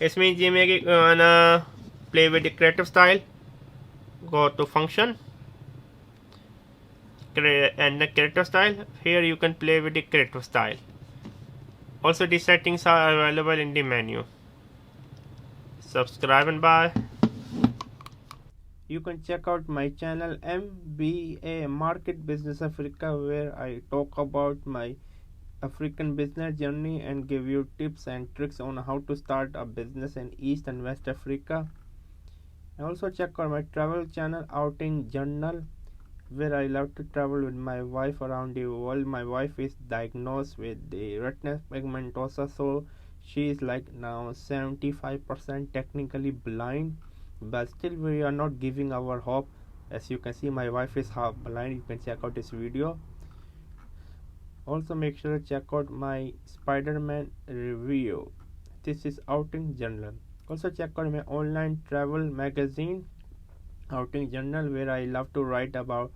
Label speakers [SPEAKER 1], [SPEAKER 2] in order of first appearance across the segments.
[SPEAKER 1] इसमें जी में play with the creative style. Go to function and the creative style. Here you can play with the creative style. Also the settings are available in the menu. Subscribe and buy. You can check out my channel MBA Market Business Africa, where I talk about my African business journey and give you tips and tricks on how to start a business in East and West Africa. And also check out my travel channel Outing Journal, where I love to travel with my wife around the world. My wife is diagnosed with the retinal pigmentosa, so she is like now 75% technically blind, but still we are not giving our hope. As you can see, my wife is half blind. You can check out this video. Also make sure to check out my Spider-Man review. This is Outing Journal. Also check out my online travel magazine Outing Journal, where I love to write about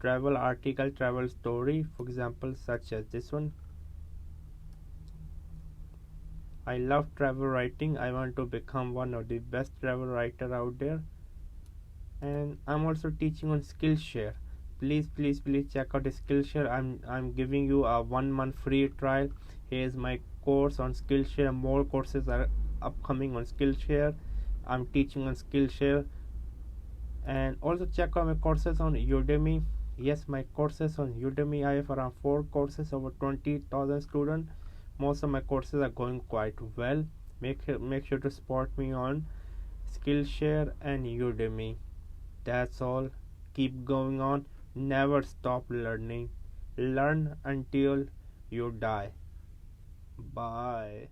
[SPEAKER 1] travel article, travel story, for example such as this one. I love travel writing. I want to become one of the best travel writer out there. And I'm also teaching on Skillshare. Please check out Skillshare. I'm giving you a 1 month free trial. Here's my course on Skillshare. More courses are upcoming on Skillshare. I'm teaching on Skillshare. And also check out my courses on Udemy. Yes, my courses on Udemy, I have around 4 courses, over 20,000 students. Most of my courses are going quite well. Make sure to support me on Skillshare and Udemy. That's all. Keep going on. Never stop learning. Learn until you die. Bye.